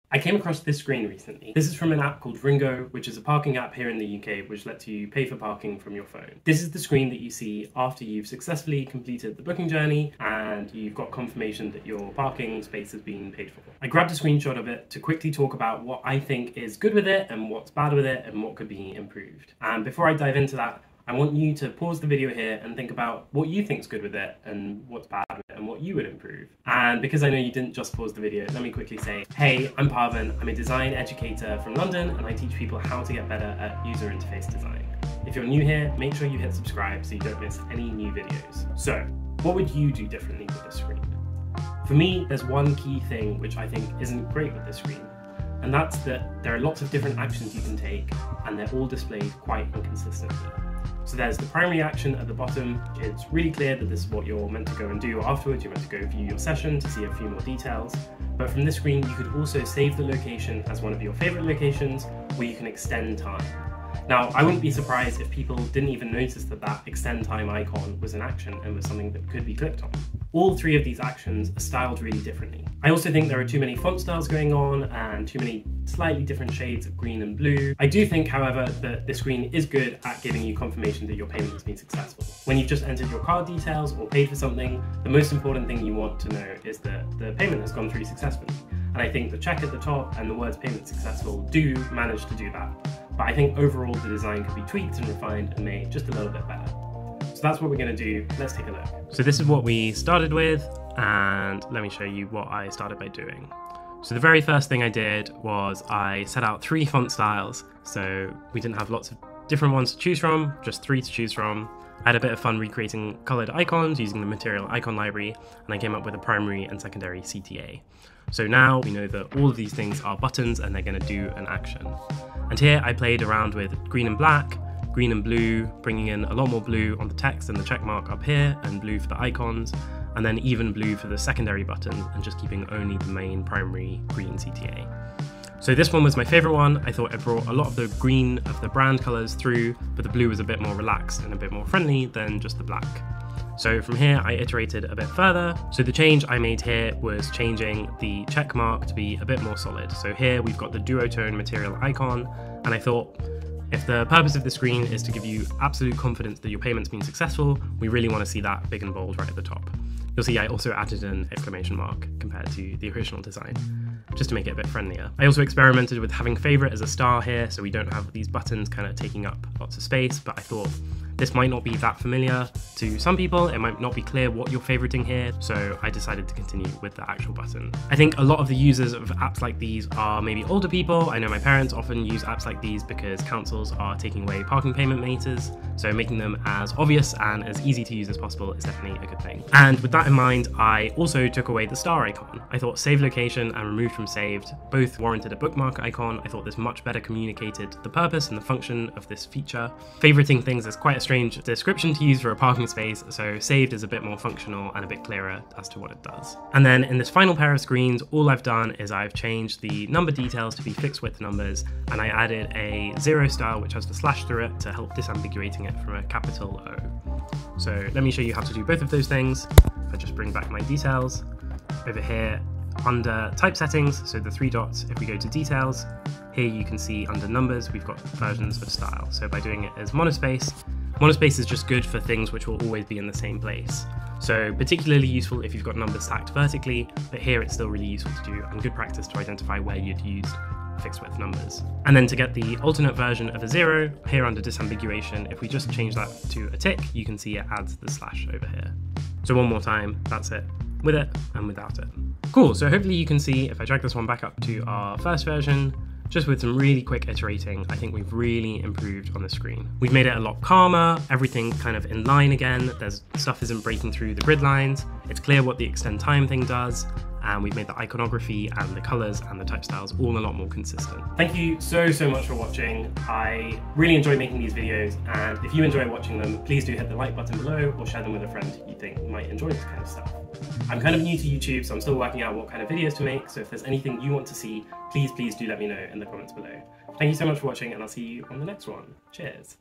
I came across this screen recently. This is from an app called RingGo, which is a parking app here in the UK which lets you pay for parking from your phone. This is the screen that you see after you've successfully completed the booking journey and you've got confirmation that your parking space has been paid for. I grabbed a screenshot of it to quickly talk about what I think is good with it and what's bad with it and what could be improved. And before I dive into that, I want you to pause the video here and think about what you think's good with it and what's bad with it and what you would improve. And because I know you didn't just pause the video, let me quickly say, hey, I'm Parvin. I'm a design educator from London and I teach people how to get better at user interface design. If you're new here, make sure you hit subscribe so you don't miss any new videos. So, what would you do differently with this screen? For me, there's one key thing which I think isn't great with this screen, and that's that there are lots of different actions you can take and they're all displayed quite inconsistently. So there's the primary action at the bottom. It's really clear that this is what you're meant to go and do afterwards. You're meant to go view your session to see a few more details. But from this screen, you could also save the location as one of your favorite locations where you can extend time. Now, I wouldn't be surprised if people didn't even notice that that extend time icon was an action and was something that could be clicked on. All three of these actions are styled really differently. I also think there are too many font styles going on and too many slightly different shades of green and blue. I do think, however, that this screen is good at giving you confirmation that your payment has been successful. When you've just entered your card details or paid for something, the most important thing you want to know is that the payment has gone through successfully. And I think the check at the top and the words payment successful do manage to do that. But I think overall the design could be tweaked and refined and made just a little bit better. So that's what we're going to do. Let's take a look. So this is what we started with, and let me show you what I started by doing. So the very first thing I did was I set out 3 font styles. So we didn't have lots of different ones to choose from, just 3 to choose from. I had a bit of fun recreating colored icons using the material icon library, and I came up with a primary and secondary CTA. So now we know that all of these things are buttons and they're going to do an action. And here I played around with green and black, green and blue, bringing in a lot more blue on the text and the check mark up here, and blue for the icons, and then even blue for the secondary buttons, and just keeping only the main primary green CTA. So this one was my favorite one. I thought it brought a lot of the green of the brand colors through, but the blue was a bit more relaxed and a bit more friendly than just the black. So from here, I iterated a bit further. So the change I made here was changing the check mark to be a bit more solid. So here we've got the duotone material icon, and I thought, if the purpose of the screen is to give you absolute confidence that your payment's been successful, we really want to see that big and bold right at the top. You'll see I also added an exclamation mark compared to the original design, just to make it a bit friendlier. I also experimented with having favorite as a star here, so we don't have these buttons kind of taking up lots of space, but I thought this might not be that familiar to some people. It might not be clear what you're favoriting here, so I decided to continue with the actual button. I think a lot of the users of apps like these are maybe older people. I know my parents often use apps like these because councils are taking away parking payment meters, so making them as obvious and as easy to use as possible is definitely a good thing. And with that in mind, I also took away the star icon. I thought save location and removed from saved both warranted a bookmark icon. I thought this much better communicated the purpose and the function of this feature. Favoriting things is quite a strange description to use for a parking space, so saved is a bit more functional and a bit clearer as to what it does. And then in this final pair of screens, all I've done is I've changed the number details to be fixed width numbers, and I added a 0 style which has the slash through it to help disambiguating it from a capital O. So let me show you how to do both of those things. If I just bring back my details, over here under type settings, so the 3 dots, if we go to details, here you can see under numbers we've got versions of style. So by doing it as monospace is just good for things which will always be in the same place. So particularly useful if you've got numbers stacked vertically, but here it's still really useful to do and good practice to identify where you'd used fixed width numbers. And then to get the alternate version of a 0, here under disambiguation, if we just change that to a tick, you can see it adds the slash over here. So one more time, that's it, with it and without it. Cool, so hopefully you can see, if I drag this one back up to our first version, just with some really quick iterating, I think we've really improved on the screen. We've made it a lot calmer, everything kind of in line again, stuff isn't breaking through the grid lines, it's clear what the extend time thing does, and we've made the iconography and the colors and the type styles all a lot more consistent. Thank you so much for watching. I really enjoy making these videos, and if you enjoy watching them, please do hit the like button below or share them with a friend you think might enjoy this kind of stuff. I'm kind of new to YouTube, so I'm still working out what kind of videos to make, so if there's anything you want to see, please do let me know in the comments below. Thank you so much for watching, and I'll see you on the next one. Cheers!